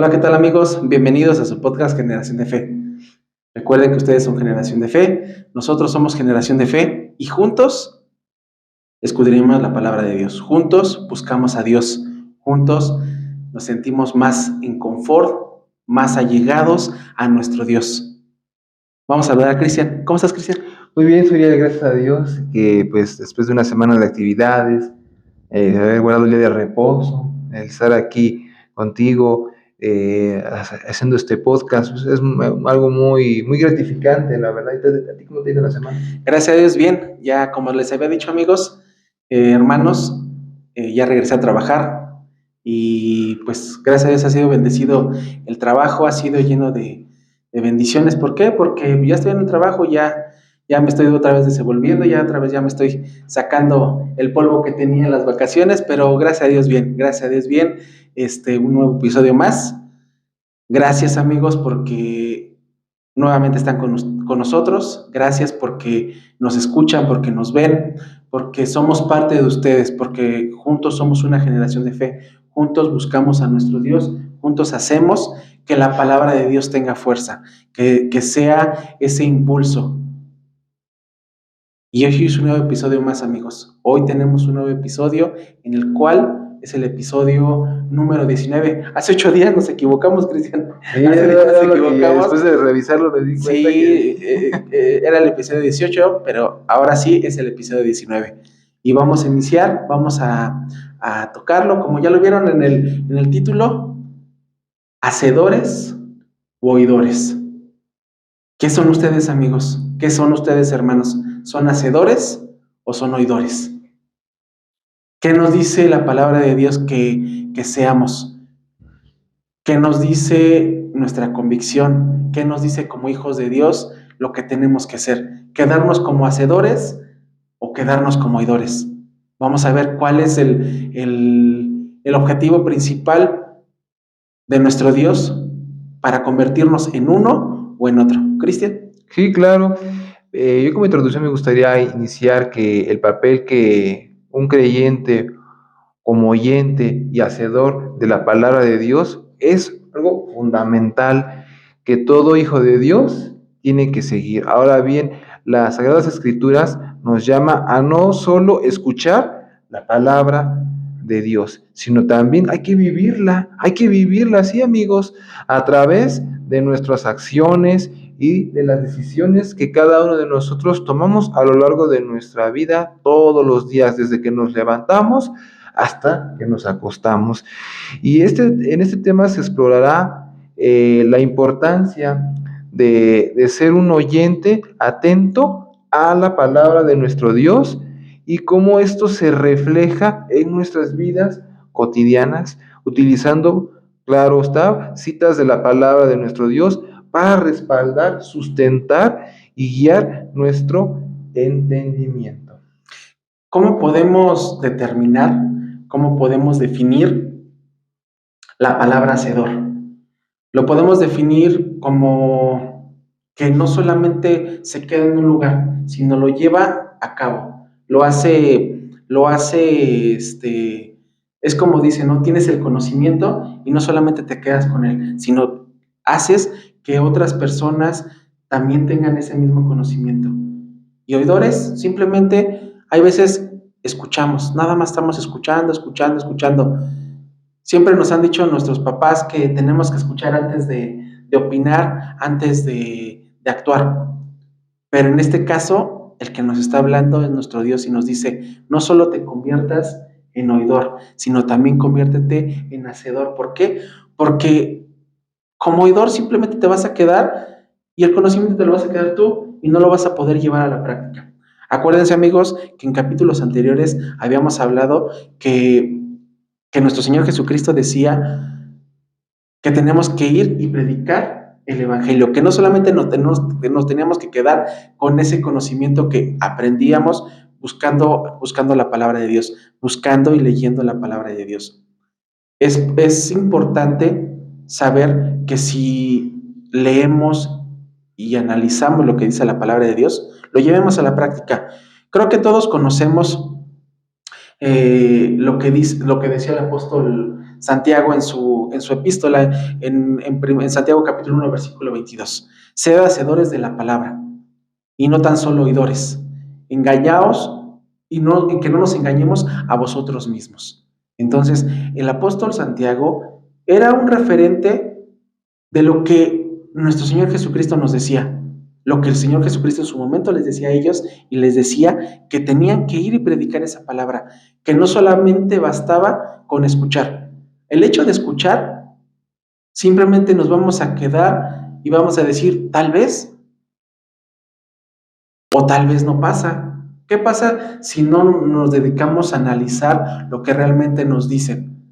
Hola, ¿qué tal amigos? Bienvenidos a su podcast Generación de Fe. Recuerden que ustedes son Generación de Fe, nosotros somos Generación de Fe y juntos escudriñamos la palabra de Dios. Juntos buscamos a Dios. Juntos nos sentimos más en confort, más allegados a nuestro Dios. Vamos a saludar a Cristian. ¿Cómo estás, Cristian? Muy bien, Suriel, gracias a Dios, que pues después de una semana de actividades, haber guardado el día de reposo, el estar aquí contigo, haciendo este podcast, pues es algo muy gratificante, la verdad. ¿Y a ti cómo te ha ido la semana? Gracias a Dios, bien. Ya como les había dicho, amigos, hermanos, ya regresé a trabajar y pues gracias a Dios ha sido bendecido el trabajo, ha sido lleno de bendiciones. ¿Por qué? Porque ya estoy en el trabajo, ya me estoy otra vez desenvolviendo, ya otra vez ya me estoy sacando el polvo que tenía en las vacaciones, pero gracias a Dios bien, un nuevo episodio más. Gracias amigos porque nuevamente están con nosotros. Gracias porque nos escuchan, porque nos ven, porque somos parte de ustedes, porque juntos somos una generación de fe. Juntos buscamos a nuestro Dios, juntos hacemos que la palabra de Dios tenga fuerza, que sea ese impulso. Y hoy es un nuevo episodio más, amigos. Hoy tenemos un nuevo episodio en el cual es el episodio número 19. Hace 8 días nos equivocamos, Cristian. Sí, Hace 10 nos equivocamos. después de revisarlo me di cuenta Era el episodio 18, pero ahora sí es el episodio 19. Y vamos a iniciar, vamos a tocarlo, como ya lo vieron en el título, hacedores u oidores. ¿Qué son ustedes, amigos? ¿Qué son ustedes, hermanos? ¿Son hacedores o son oidores? ¿Qué nos dice la palabra de Dios que seamos? ¿Qué nos dice nuestra convicción? ¿Qué nos dice como hijos de Dios lo que tenemos que hacer? ¿Quedarnos como hacedores o quedarnos como oidores? Vamos a ver cuál es el objetivo principal de nuestro Dios para convertirnos en uno o en otro. ¿Cristian? Sí, claro. Yo como introducción me gustaría iniciar que el papel que un creyente como oyente y hacedor de la palabra de Dios es algo fundamental que todo hijo de Dios tiene que seguir. Ahora bien, las Sagradas Escrituras nos llama a no solo escuchar la palabra de Dios, sino también hay que vivirla, sí, amigos, a través de nuestras acciones y de las decisiones que cada uno de nosotros tomamos a lo largo de nuestra vida, todos los días, desde que nos levantamos hasta que nos acostamos. Y en este tema se explorará la importancia de ser un oyente atento a la palabra de nuestro Dios y cómo esto se refleja en nuestras vidas cotidianas, utilizando, claro está, citas de la palabra de nuestro Dios para respaldar, sustentar y guiar nuestro entendimiento. ¿Cómo podemos determinar, cómo podemos definir la palabra hacedor? Lo podemos definir como que no solamente se queda en un lugar, sino lo lleva a cabo. Es como dice, ¿no? Tienes el conocimiento y no solamente te quedas con él, sino haces que otras personas también tengan ese mismo conocimiento. Y oidores, simplemente, hay veces escuchamos, nada más estamos escuchando. Siempre nos han dicho nuestros papás que tenemos que escuchar antes de opinar, antes de actuar. Pero en este caso, el que nos está hablando es nuestro Dios y nos dice, no solo te conviertas en oidor, sino también conviértete en hacedor. ¿Por qué? Porque como oidor simplemente te vas a quedar y el conocimiento te lo vas a quedar tú y no lo vas a poder llevar a la práctica. Acuérdense, amigos, que en capítulos anteriores habíamos hablado que nuestro Señor Jesucristo decía que tenemos que ir y predicar el Evangelio, que no solamente nos teníamos que quedar con ese conocimiento que aprendíamos buscando la palabra de Dios, buscando y leyendo la palabra de Dios. Es importante saber que si leemos y analizamos lo que dice la palabra de Dios, lo llevemos a la práctica. Creo que todos conocemos lo que decía el apóstol Santiago en su epístola, en Santiago capítulo 1, versículo 22. Sed hacedores de la palabra y no tan solo oidores. Engañaos y que no nos engañemos a vosotros mismos. Entonces, el apóstol Santiago era un referente de lo que nuestro Señor Jesucristo nos decía, lo que el Señor Jesucristo en su momento les decía a ellos y les decía que tenían que ir y predicar esa palabra, que no solamente bastaba con escuchar. El hecho de escuchar, simplemente nos vamos a quedar y vamos a decir, tal vez, o tal vez no pasa. ¿Qué pasa si no nos dedicamos a analizar lo que realmente nos dicen?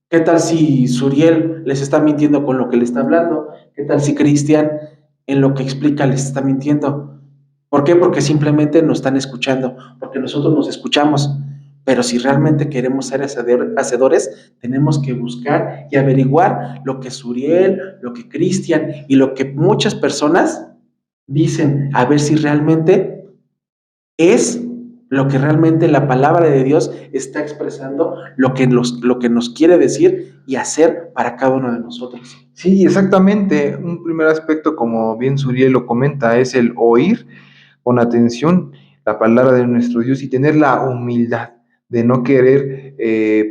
¿Qué tal si Suriel les está mintiendo con lo que le está hablando? ¿Qué tal si Cristian en lo que explica les está mintiendo? ¿Por qué? Porque simplemente nos están escuchando, porque nosotros nos escuchamos. Pero si realmente queremos ser hacedores, tenemos que buscar y averiguar lo que Suriel, lo que Cristian y lo que muchas personas dicen, a ver si realmente es lo que realmente la palabra de Dios está expresando, lo que nos quiere decir y hacer para cada uno de nosotros. Sí, exactamente. Un primer aspecto, como bien Suriel lo comenta, es el oír con atención la palabra de nuestro Dios y tener la humildad de no querer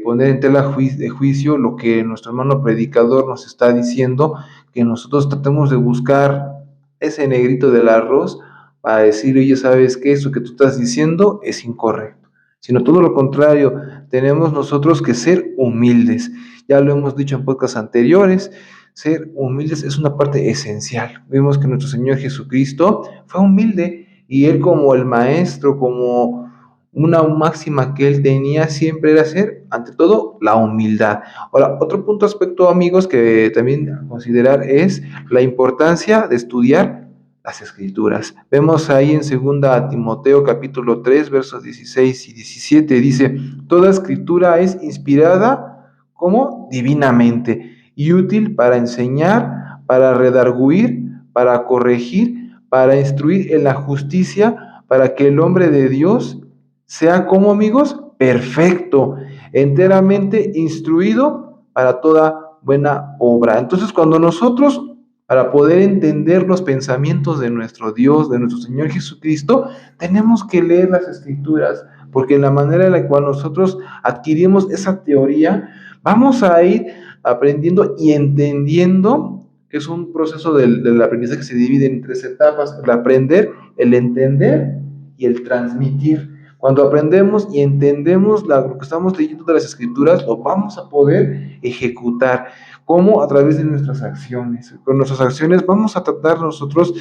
poner en tela de juicio lo que nuestro hermano predicador nos está diciendo, que nosotros tratemos de buscar ese negrito del arroz para decir, oye, ¿sabes qué? Eso que tú estás diciendo es incorrecto. Sino todo lo contrario, tenemos nosotros que ser humildes. Ya lo hemos dicho en podcasts anteriores, ser humildes es una parte esencial. Vimos que nuestro Señor Jesucristo fue humilde y Él como el maestro, como una máxima que Él tenía siempre era ser, ante todo, la humildad. Ahora, otro punto aspecto, amigos, que también considerar es la importancia de estudiar las Escrituras. Vemos ahí en 2 Timoteo capítulo 3, versos 16 y 17, dice, toda escritura es inspirada como divinamente y útil para enseñar, para redarguir, para corregir, para instruir en la justicia, para que el hombre de Dios sea como amigos, perfecto, enteramente instruido para toda buena obra. Entonces, cuando nosotros, para poder entender los pensamientos de nuestro Dios, de nuestro Señor Jesucristo, tenemos que leer las Escrituras, porque en la manera en la cual nosotros adquirimos esa teoría, vamos a ir aprendiendo y entendiendo, que es un proceso del aprendizaje que se divide en 3 etapas: el aprender, el entender y el transmitir. Cuando aprendemos y entendemos lo que estamos leyendo de las Escrituras, lo vamos a poder ejecutar. ¿Cómo? A través de nuestras acciones. Con nuestras acciones vamos a tratar nosotros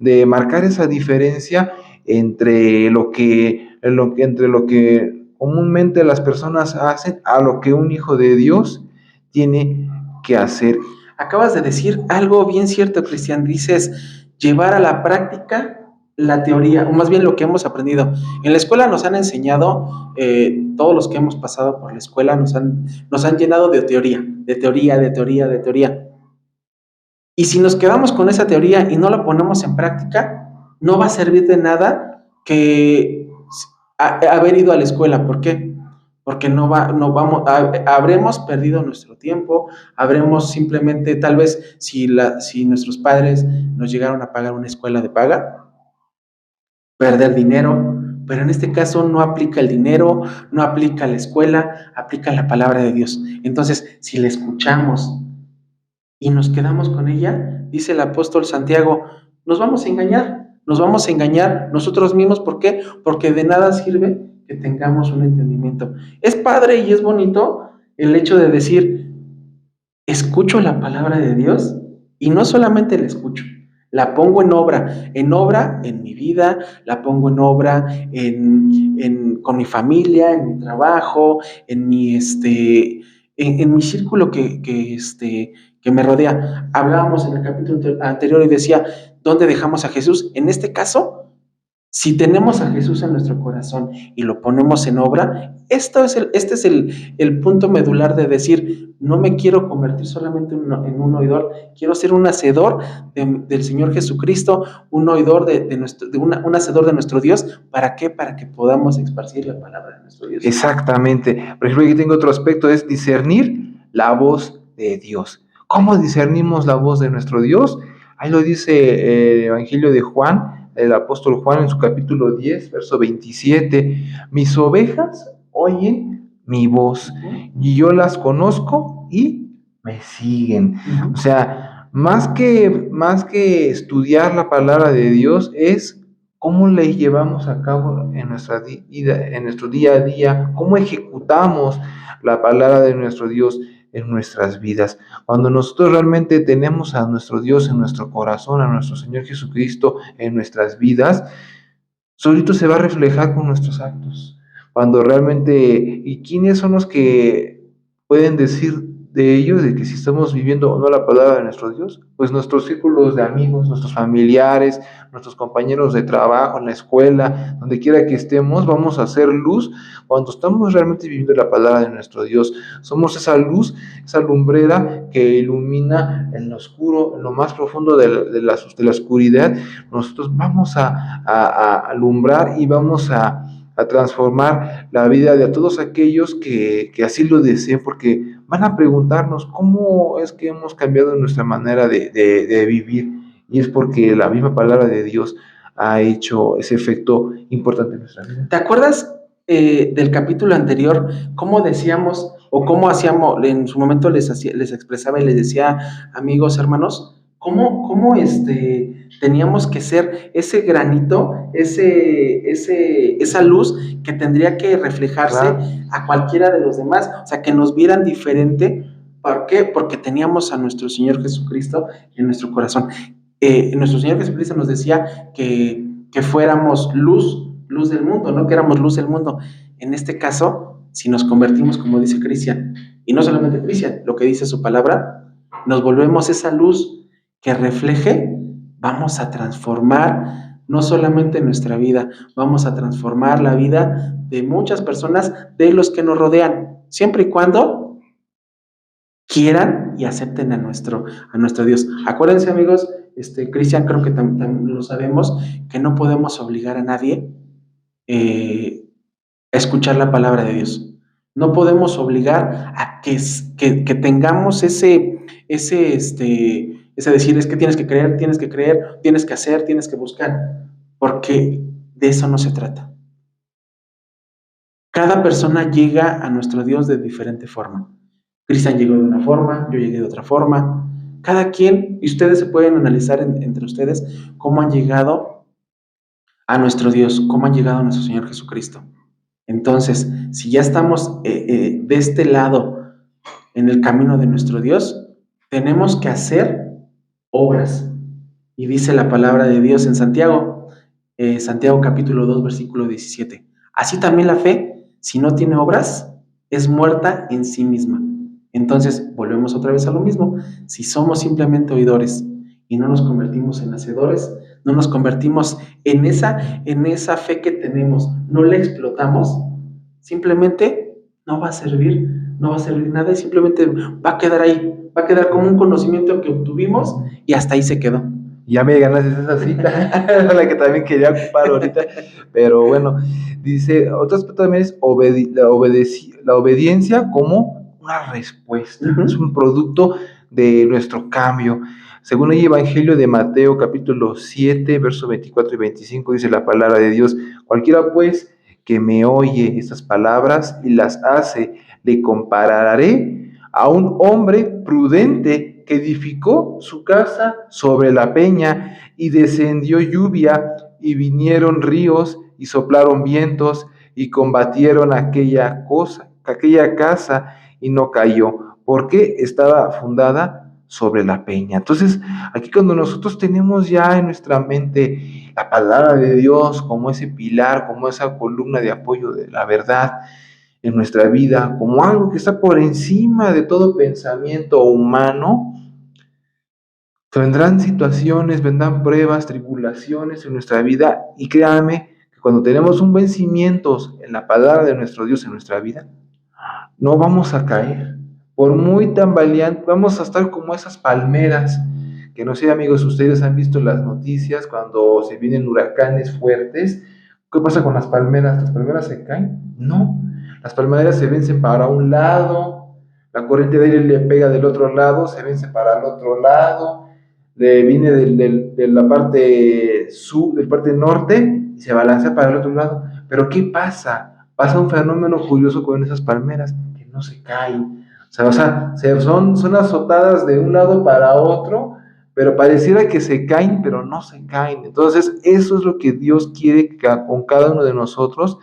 de marcar esa diferencia entre entre lo que comúnmente las personas hacen a lo que un hijo de Dios tiene que hacer. Acabas de decir algo bien cierto, Cristian. Dices, llevar a la práctica la teoría, o más bien lo que hemos aprendido. En la escuela nos han enseñado, todos los que hemos pasado por la escuela nos han llenado de teoría, de teoría, de teoría, de teoría. Y si nos quedamos con esa teoría y no la ponemos en práctica, no va a servir de nada que haber ido a la escuela. ¿Por qué? Porque no vamos, habremos perdido nuestro tiempo, habremos simplemente, tal vez, si nuestros padres nos llegaron a pagar una escuela de paga, perder dinero, pero en este caso no aplica el dinero, no aplica la escuela, aplica la palabra de Dios. Entonces, si la escuchamos y nos quedamos con ella, dice el apóstol Santiago, nos vamos a engañar nosotros mismos. ¿Por qué? Porque de nada sirve que tengamos un entendimiento. Es padre y es bonito el hecho de decir, escucho la palabra de Dios y no solamente la escucho, la pongo en obra en mi vida, la pongo en obra con mi familia, en mi trabajo, en mi círculo que me rodea. Hablábamos en el capítulo anterior y decía, ¿dónde dejamos a Jesús? En este caso, Si tenemos a Jesús en nuestro corazón y lo ponemos en obra, este es el punto medular de decir, no me quiero convertir solamente en un oidor, quiero ser un hacedor del Señor Jesucristo, un oidor un hacedor de nuestro Dios. ¿Para qué? Para que podamos esparcir la palabra de nuestro Dios. Exactamente. Por ejemplo, aquí tengo otro aspecto, es discernir la voz de Dios. ¿Cómo discernimos la voz de nuestro Dios? Ahí lo dice el Evangelio de Juan, el apóstol Juan en su capítulo 10, verso 27. Mis ovejas oyen mi voz y yo las conozco y me siguen. O sea, más que estudiar la palabra de Dios es cómo le llevamos a cabo en nuestra vida, en nuestro día a día, cómo ejecutamos la palabra de nuestro Dios en nuestras vidas. Cuando nosotros realmente tenemos a nuestro Dios en nuestro corazón, a nuestro Señor Jesucristo en nuestras vidas, solito se va a reflejar con nuestros actos. Cuando realmente, ¿y quiénes son los que pueden decir de ellos, de que si estamos viviendo o no la palabra de nuestro Dios? Pues nuestros círculos de amigos, nuestros familiares, nuestros compañeros de trabajo, en la escuela, donde quiera que estemos, vamos a hacer luz cuando estamos realmente viviendo la palabra de nuestro Dios. Somos esa luz, esa lumbrera que ilumina en lo oscuro, en lo más profundo de la oscuridad. Nosotros vamos a alumbrar y vamos a transformar la vida de todos aquellos que así lo deseen, porque van a preguntarnos cómo es que hemos cambiado nuestra manera de vivir, y es porque la misma palabra de Dios ha hecho ese efecto importante en nuestra vida. ¿Te acuerdas del capítulo anterior, cómo decíamos o cómo hacíamos, en su momento les expresaba y les decía, amigos, hermanos, cómo teníamos que ser ese granito, esa luz que tendría que reflejarse Claro. a cualquiera de los demás, o sea, que nos vieran diferente? ¿Por qué? Porque teníamos a nuestro Señor Jesucristo en nuestro corazón. Nuestro Señor Jesucristo nos decía que fuéramos luz del mundo, ¿no? Que éramos luz del mundo. En este caso, si nos convertimos, como dice Cristian, y no solamente Cristian, lo que dice su palabra, nos volvemos esa luz que refleje, vamos a transformar no solamente nuestra vida, vamos a transformar la vida de muchas personas, de los que nos rodean, siempre y cuando quieran y acepten a nuestro Dios. Acuérdense, amigos, Cristian, creo que también lo sabemos, que no podemos obligar a nadie escuchar la palabra de Dios. No podemos obligar a que tengamos ese decir, es que tienes que creer, tienes que hacer, tienes que buscar, porque de eso no se trata. Cada persona llega a nuestro Dios de diferente forma. Cristian llegó de una forma, yo llegué de otra forma. Cada quien, y ustedes se pueden analizar entre ustedes cómo han llegado a nuestro Dios, cómo han llegado a nuestro Señor Jesucristo. Entonces, si ya estamos de este lado en el camino de nuestro Dios, tenemos que hacer obras. Y dice la palabra de Dios en Santiago, Santiago capítulo 2, versículo 17. Así también la fe, si no tiene obras, es muerta en sí misma. Entonces, volvemos otra vez a lo mismo. Si somos simplemente oidores y no nos convertimos en hacedores, no nos convertimos en esa fe que tenemos, no la explotamos, simplemente no va a servir nada y simplemente va a quedar ahí, va a quedar como un conocimiento que obtuvimos y hasta ahí se quedó. Ya me ganaste esa cita, la que también quería ocupar ahorita, pero bueno, dice, otro aspecto también es la obediencia como una respuesta, es un producto de nuestro cambio. Según el Evangelio de Mateo, capítulo 7, versos 24 y 25, dice la palabra de Dios, cualquiera pues que me oye estas palabras y las hace, le compararé a un hombre prudente que edificó su casa sobre la peña, y descendió lluvia, y vinieron ríos, y soplaron vientos, y combatieron aquella casa, y no cayó, porque estaba fundada sobre la peña. Entonces, aquí cuando nosotros tenemos ya en nuestra mente la palabra de Dios como ese pilar, como esa columna de apoyo de la verdad en nuestra vida, como algo que está por encima de todo pensamiento humano, Vendrán situaciones, vendrán pruebas, tribulaciones en nuestra vida y créanme que cuando tenemos un buen cimiento en la palabra de nuestro Dios en nuestra vida, no vamos a caer. Por muy tambaleante, vamos a estar como esas palmeras, que no sé, amigos, ustedes han visto las noticias cuando se vienen huracanes fuertes. ¿Qué pasa con las palmeras? ¿Las palmeras se caen? No, las palmeras se vencen para un lado, la corriente de aire le pega del otro lado, se vence para el otro lado, le viene de la parte sur, de la parte norte y se balancea para el otro lado. Pero ¿qué pasa? Pasa un fenómeno curioso con esas palmeras, que no se caen. Son azotadas de un lado para otro, pero pareciera que se caen, pero no se caen. Entonces, eso es lo que Dios quiere que con cada uno de nosotros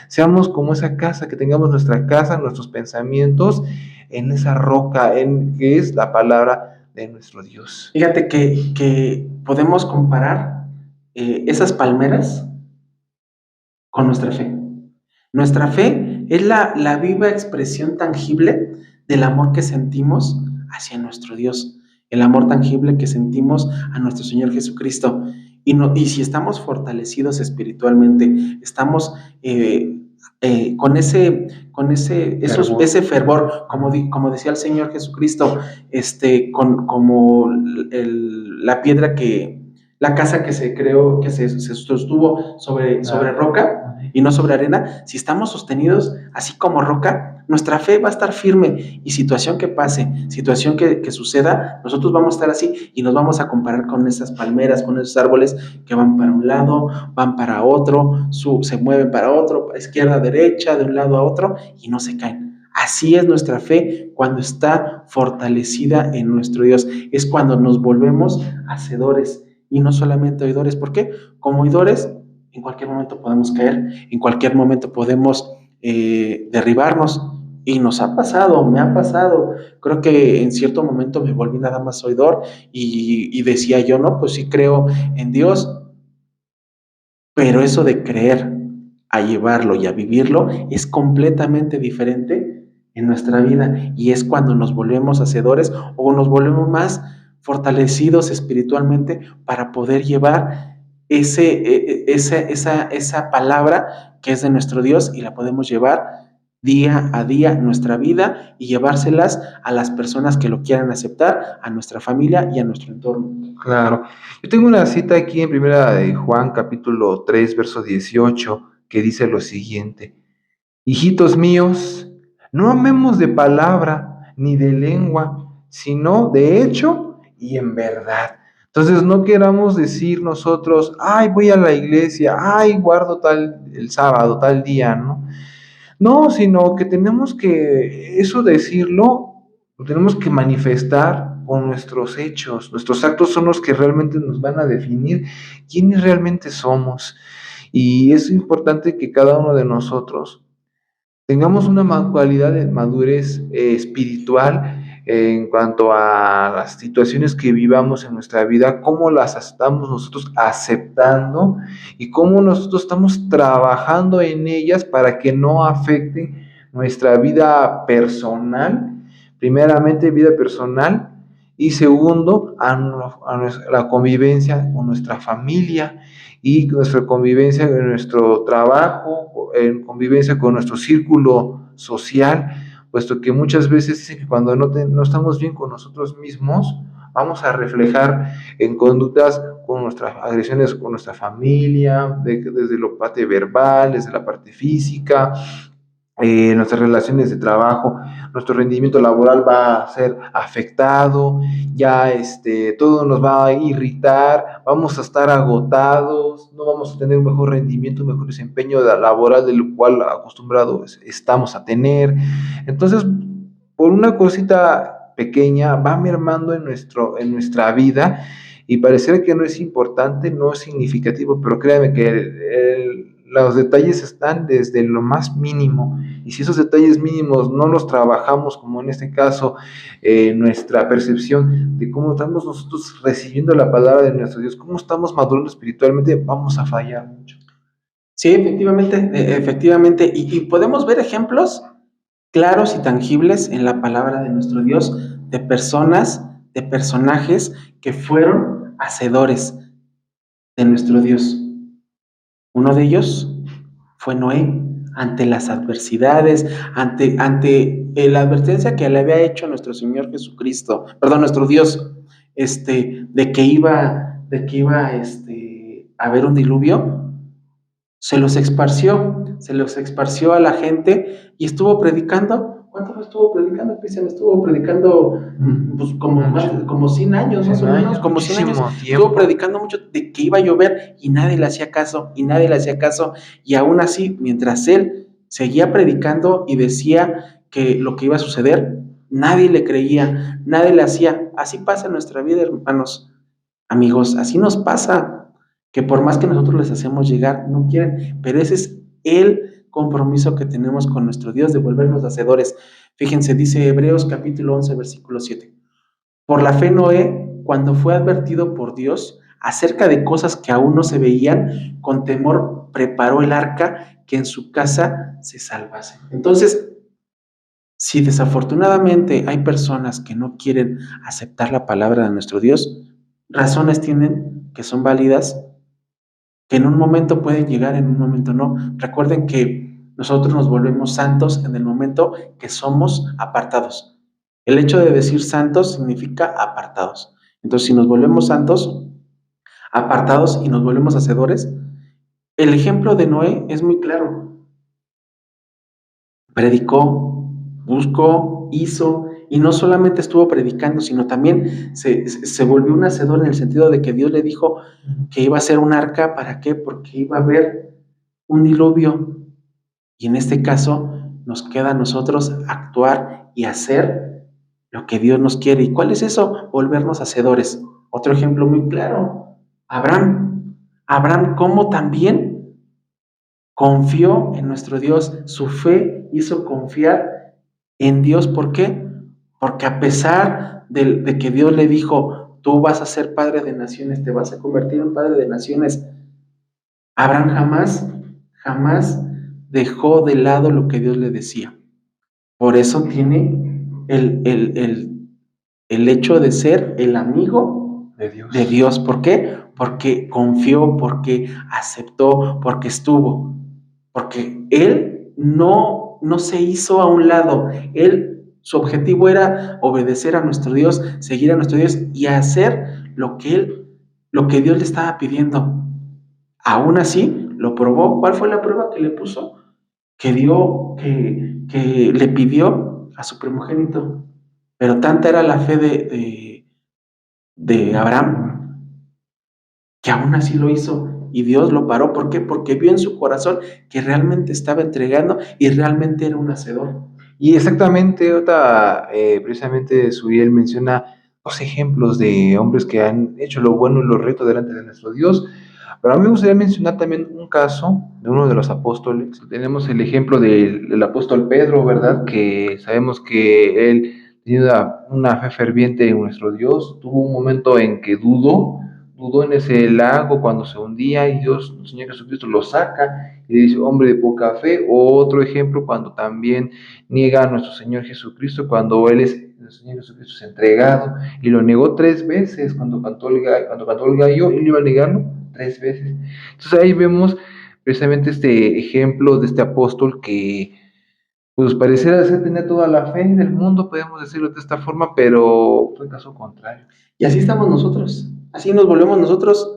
seamos como esa casa, que tengamos nuestra casa, nuestros pensamientos en esa roca, en que es la palabra de nuestro Dios. Fíjate que podemos comparar esas palmeras con nuestra fe. Nuestra fe es la viva expresión tangible del amor que sentimos hacia nuestro Dios, el amor tangible que sentimos a nuestro Señor Jesucristo. Y si estamos fortalecidos espiritualmente, estamos con ese fervor, como decía el Señor Jesucristo, como la piedra la casa que se creó, que se sostuvo sobre roca y no sobre arena. Si estamos sostenidos así como roca, nuestra fe va a estar firme, y situación que pase, situación que suceda, nosotros vamos a estar así y nos vamos a comparar con esas palmeras, con esos árboles que van para un lado, van para otro, se mueven para otro, izquierda, derecha, de un lado a otro, y no se caen. Así es nuestra fe cuando está fortalecida en nuestro Dios. Es cuando nos volvemos hacedores y no solamente oidores. ¿Por qué? Como oidores, en cualquier momento podemos caer, en cualquier momento podemos derribarnos. Y nos ha pasado, me ha pasado. Creo que en cierto momento me volví nada más oidor y decía yo, no, pues sí creo en Dios, pero eso de creer a llevarlo y a vivirlo es completamente diferente en nuestra vida, y es cuando nos volvemos hacedores o nos volvemos más fortalecidos espiritualmente para poder llevar esa palabra que es de nuestro Dios, y la podemos llevar día a día en nuestra vida y llevárselas a las personas que lo quieran aceptar, a nuestra familia y a nuestro entorno. Claro. Yo tengo una cita aquí en Primera de Juan, capítulo 3, verso 18, que dice lo siguiente: Hijitos míos, no amemos de palabra ni de lengua, sino de hecho y en verdad. Entonces no queramos decir nosotros, ay, voy a la iglesia, ay, guardo el sábado, tal día, ¿no? No, sino que tenemos que eso decirlo, lo tenemos que manifestar con nuestros hechos. Nuestros actos son los que realmente nos van a definir quiénes realmente somos. Y es importante que cada uno de nosotros tengamos una cualidad de madurez espiritual en cuanto a las situaciones que vivamos en nuestra vida, cómo las estamos nosotros aceptando y cómo nosotros estamos trabajando en ellas para que no afecten nuestra vida personal, primeramente vida personal, y segundo, la convivencia con nuestra familia y nuestra convivencia en nuestro trabajo, en convivencia con nuestro círculo social, puesto que muchas veces dicen que cuando no estamos bien con nosotros mismos, vamos a reflejar en conductas con nuestras agresiones con nuestra familia, desde la parte verbal, desde la parte física, nuestras relaciones de trabajo, nuestro rendimiento laboral va a ser afectado, ya todo nos va a irritar, vamos a estar agotados, no vamos a tener un mejor rendimiento, un mejor desempeño laboral del cual acostumbrados estamos a tener. Entonces, por una cosita pequeña va mermando en nuestra vida, y parecer que no es importante, no es significativo, pero créanme que los detalles están desde lo más mínimo, y si esos detalles mínimos no los trabajamos, como en este caso, nuestra percepción de cómo estamos nosotros recibiendo la palabra de nuestro Dios, cómo estamos madurando espiritualmente, vamos a fallar mucho. Sí, efectivamente, y podemos ver ejemplos claros y tangibles en la palabra de nuestro Dios de personas de personajes que fueron hacedores de nuestro Dios. Uno de ellos fue Noé, ante las adversidades, ante la advertencia que le había hecho nuestro Señor Jesucristo, perdón, nuestro Dios, de que iba a haber un diluvio. Se los esparció a la gente y estuvo predicando. ¿Cuánto estuvo predicando, Cristian? Estuvo predicando pues, como 100 años, más o menos, como 100 años. Estuvo predicando mucho de que iba a llover y nadie le hacía caso, y aún así, mientras él seguía predicando y decía que lo que iba a suceder, nadie le creía, nadie le hacía. Así pasa en nuestra vida, hermanos, amigos, así nos pasa, que por más que nosotros les hacemos llegar, no quieren, pero ese es el compromiso que tenemos con nuestro Dios de volvernos hacedores. Fíjense, dice Hebreos capítulo 11, versículo 7. Por la fe Noé, cuando fue advertido por Dios acerca de cosas que aún no se veían, con temor preparó el arca que en su casa se salvase. Entonces, si desafortunadamente hay personas que no quieren aceptar la palabra de nuestro Dios, razones tienen que son válidas, que en un momento pueden llegar, en un momento no. Recuerden que nosotros nos volvemos santos en el momento que somos apartados. El hecho de decir santos significa apartados. Entonces, si nos volvemos santos, apartados y nos volvemos hacedores, el ejemplo de Noé es muy claro. Predicó, buscó, hizo, y no solamente estuvo predicando, sino también se volvió un hacedor en el sentido de que Dios le dijo que iba a hacer un arca. ¿Para qué? Porque iba a haber un diluvio. Y en este caso nos queda a nosotros actuar y hacer lo que Dios nos quiere. ¿Y cuál es eso? Volvernos hacedores. Otro ejemplo muy claro, Abraham. Abraham, ¿cómo también confió en nuestro Dios? Su fe hizo confiar en Dios. ¿Por qué? Porque a pesar de que Dios le dijo, tú vas a ser padre de naciones, te vas a convertir en padre de naciones, Abraham jamás dejó de lado lo que Dios le decía. Por eso tiene el hecho de ser el amigo de Dios. ¿Por qué? Porque confió, porque aceptó, porque estuvo. Porque él no se hizo a un lado. Su objetivo era obedecer a nuestro Dios, seguir a nuestro Dios y hacer lo que Dios le estaba pidiendo. Aún así, lo probó. ¿Cuál fue la prueba que le puso? Que le pidió a su primogénito. Pero tanta era la fe de Abraham que aún así lo hizo y Dios lo paró. ¿Por qué? Porque vio en su corazón que realmente estaba entregando y realmente era un hacedor. Y exactamente, precisamente Suriel menciona dos ejemplos de hombres que han hecho lo bueno y lo recto delante de nuestro Dios. Pero a mí me gustaría mencionar también un caso de uno de los apóstoles. Tenemos el ejemplo del apóstol Pedro, ¿verdad? Que sabemos que él tenía una fe ferviente en nuestro Dios. Tuvo un momento en que dudó en ese lago cuando se hundía y Dios, el Señor Jesucristo, lo saca y le dice, hombre de poca fe. Otro ejemplo cuando también niega a nuestro Señor Jesucristo, cuando el Señor Jesucristo es entregado y lo negó 3 veces cuando cantó el gallo, él iba a negarlo 3 veces. Entonces ahí vemos precisamente este ejemplo de este apóstol que pues pareciera ser tener toda la fe del mundo, podemos decirlo de esta forma, pero fue el caso contrario. Y así estamos nosotros, así nos volvemos nosotros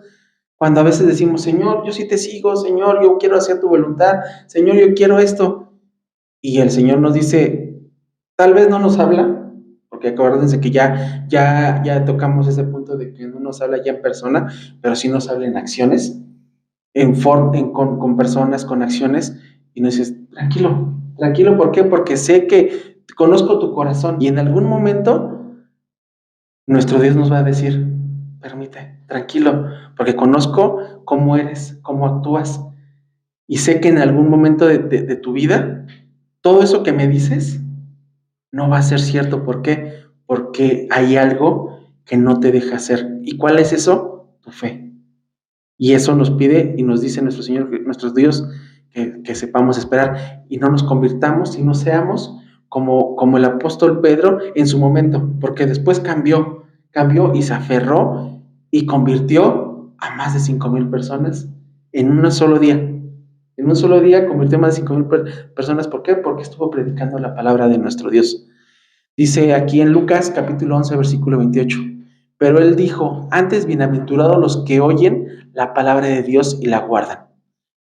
cuando a veces decimos, Señor, yo sí te sigo, Señor, yo quiero hacer tu voluntad, Señor, yo quiero esto. Y el Señor nos dice, tal vez no nos habla, porque acuérdense que ya tocamos ese punto de que no nos habla ya en persona, pero sí nos habla en acciones, con personas, con acciones, y nos dices, tranquilo, ¿por qué? Porque sé que conozco tu corazón y en algún momento nuestro Dios nos va a decir, permite, tranquilo, porque conozco cómo eres, cómo actúas, y sé que en algún momento de tu vida, todo eso que me dices no va a ser cierto. ¿Por qué? Porque hay algo que no te deja hacer. ¿Y cuál es eso? Tu fe. Y eso nos pide y nos dice nuestro Señor, nuestro Dios, que sepamos esperar y no nos convirtamos y no seamos como el apóstol Pedro en su momento, porque después cambió cambió y se aferró y convirtió a más de 5,000 personas en un solo día. En un solo día convirtió a más de 5,000 personas. ¿Por qué? Porque estuvo predicando la palabra de nuestro Dios. Dice aquí en Lucas capítulo 11, versículo 28. Pero él dijo, antes bienaventurados los que oyen la palabra de Dios y la guardan.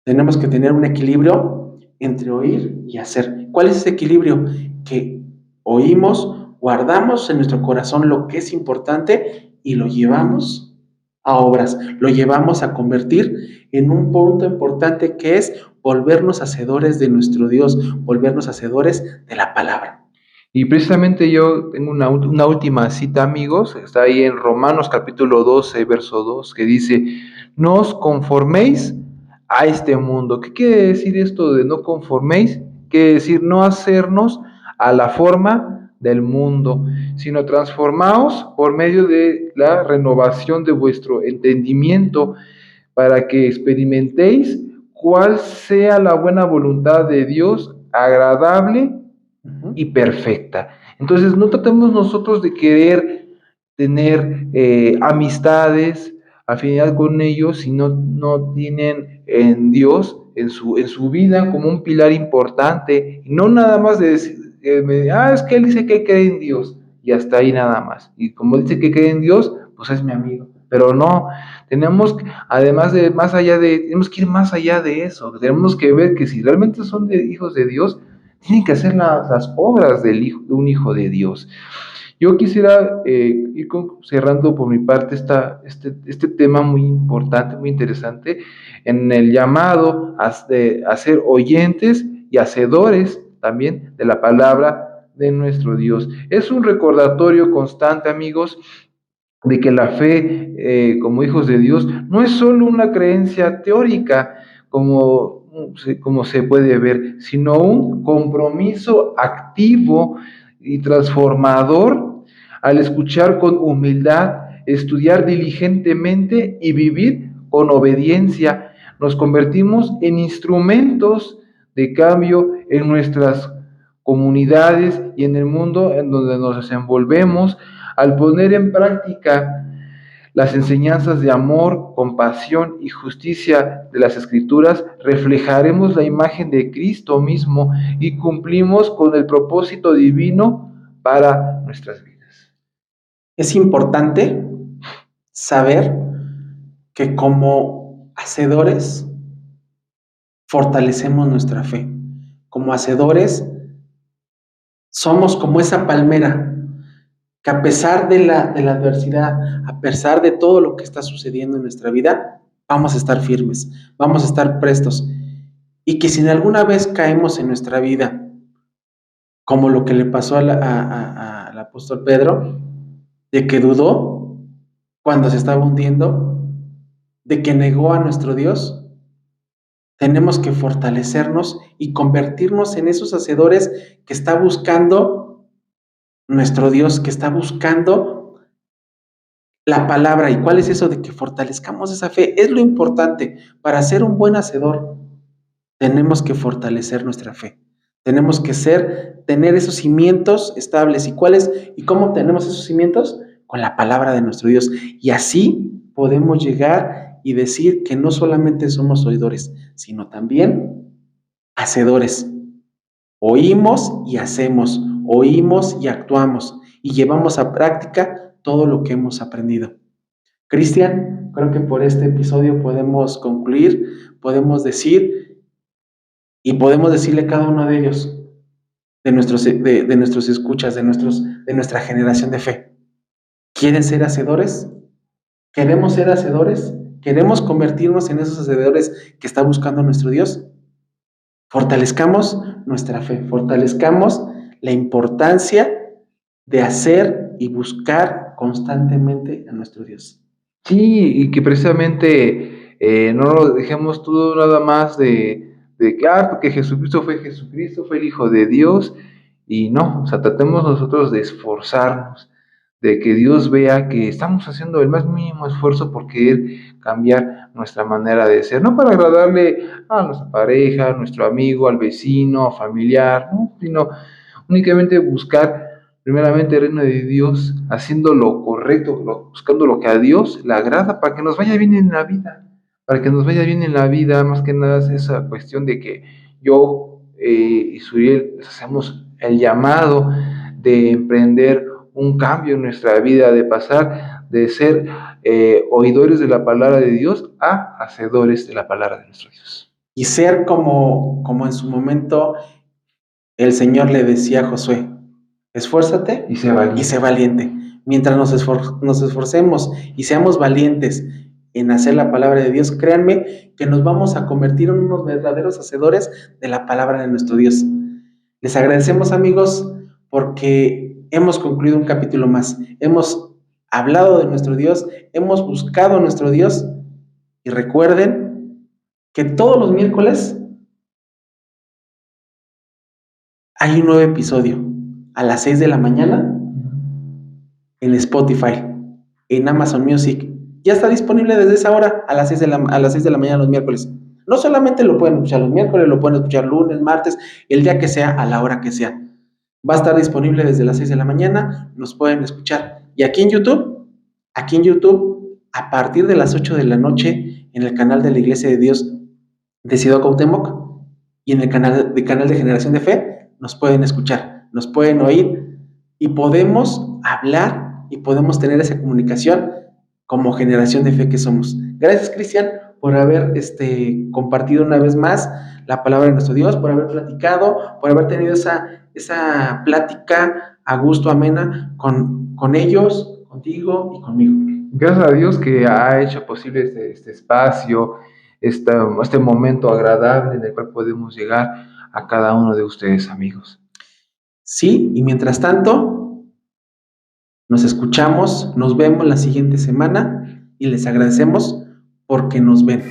Tenemos que tener un equilibrio entre oír y hacer. ¿Cuál es ese equilibrio? Que oímos, guardamos en nuestro corazón lo que es importante y lo llevamos a obras, lo llevamos a convertir en un punto importante que es volvernos hacedores de nuestro Dios, volvernos hacedores de la palabra. Y precisamente yo tengo una última cita, amigos, está ahí en Romanos capítulo 12, verso 2, que dice, no os conforméis a este mundo. ¿Qué quiere decir esto de no conforméis? Quiere decir no hacernos a la forma del mundo, sino transformaos por medio de la renovación de vuestro entendimiento para que experimentéis cuál sea la buena voluntad de Dios, agradable y perfecta. Entonces, no tratemos nosotros de querer tener amistades, afinidad con ellos, si no tienen en Dios, en su vida, como un pilar importante, y no nada más de decir, es que él dice que cree en Dios, y hasta ahí nada más. Y como dice que cree en Dios, pues es mi amigo. Pero no, tenemos, además de más allá de, tenemos que ir más allá de eso. Tenemos que ver que si realmente son hijos de Dios, tienen que hacer las obras de un hijo de Dios. Yo quisiera ir cerrando por mi parte este tema muy importante, muy interesante, en el llamado a ser oyentes y hacedores también de la palabra de nuestro Dios. Es un recordatorio constante, amigos, de que la fe como hijos de Dios no es solo una creencia teórica como se puede ver, sino un compromiso activo y transformador al escuchar con humildad, estudiar diligentemente y vivir con obediencia. Nos convertimos en instrumentos de cambio en nuestras comunidades y en el mundo en donde nos desenvolvemos. Al poner en práctica las enseñanzas de amor, compasión y justicia de las Escrituras, reflejaremos la imagen de Cristo mismo y cumplimos con el propósito divino para nuestras vidas. Es importante saber que como hacedores fortalecemos nuestra fe. Como hacedores somos como esa palmera que a pesar de la adversidad, a pesar de todo lo que está sucediendo en nuestra vida, vamos a estar firmes, vamos a estar prestos. Y que si en alguna vez caemos en nuestra vida, como lo que le pasó al apóstol Pedro, de que dudó cuando se estaba hundiendo, de que negó a nuestro Dios, tenemos que fortalecernos y convertirnos en esos hacedores que está buscando nuestro Dios, que está buscando la palabra. ¿Y cuál es eso de que fortalezcamos esa fe? Es lo importante. Para ser un buen hacedor, tenemos que fortalecer nuestra fe. Tenemos que tener esos cimientos estables. ¿Y cómo tenemos esos cimientos? Con la palabra de nuestro Dios. Y así podemos llegar y decir que no solamente somos oidores, sino también hacedores. Oímos y hacemos, oímos y actuamos, y llevamos a práctica todo lo que hemos aprendido. Cristian, creo que por este episodio podemos concluir, podemos decir y podemos decirle a cada uno de ellos, de nuestros escuchas, de nuestra generación de fe. ¿Quieren ser hacedores? ¿Queremos ser hacedores? ¿Queremos convertirnos en esos hacedores que está buscando nuestro Dios? Fortalezcamos nuestra fe, fortalezcamos la importancia de hacer y buscar constantemente a nuestro Dios. Sí, y que precisamente no lo dejemos todo nada más de que, porque Jesucristo, fue el Hijo de Dios, y no, o sea, tratemos nosotros de esforzarnos, de que Dios vea que estamos haciendo el más mínimo esfuerzo por querer cambiar nuestra manera de ser, no para agradarle a nuestra pareja, a nuestro amigo, al vecino, familiar, ¿no? Sino únicamente buscar primeramente el reino de Dios, haciendo lo correcto, buscando lo que a Dios le agrada para que nos vaya bien en la vida. Para que nos vaya bien en la vida, más que nada es esa cuestión de que yo y Suriel hacemos el llamado de emprender un cambio en nuestra vida, de pasar de ser oidores de la palabra de Dios a hacedores de la palabra de nuestro Dios. Y ser como en su momento el Señor le decía a Josué, esfuérzate Y sé valiente. y sé valiente. Mientras nos esforcemos y seamos valientes en hacer la palabra de Dios, créanme que nos vamos a convertir en unos verdaderos hacedores de la palabra de nuestro Dios. Les agradecemos, amigos, porque hemos concluido un capítulo más. Hemos hablado de nuestro Dios, hemos buscado a nuestro Dios y recuerden que todos los miércoles hay un nuevo episodio a las 6 de la mañana en Spotify, en Amazon Music. Ya está disponible desde esa hora a las 6 de la mañana los miércoles. No solamente lo pueden escuchar los miércoles, lo pueden escuchar lunes, martes, el día que sea, a la hora que sea. Va a estar disponible desde las 6 de la mañana, nos pueden escuchar. Y aquí en YouTube, a partir de las 8 de la noche, en el canal de la Iglesia de Dios de Ciudad Cuauhtémoc y en el canal de Generación de Fe, nos pueden escuchar, nos pueden oír y podemos hablar y podemos tener esa comunicación como generación de fe que somos. Gracias, Cristian, por haber compartido una vez más la palabra de nuestro Dios, por haber platicado, por haber tenido esa plática a gusto, amena, con ellos, contigo y conmigo. Gracias a Dios que ha hecho posible este espacio, este momento agradable en el cual podemos llegar a cada uno de ustedes, amigos. Sí, y mientras tanto, nos escuchamos, nos vemos la siguiente semana y les agradecemos porque nos ven.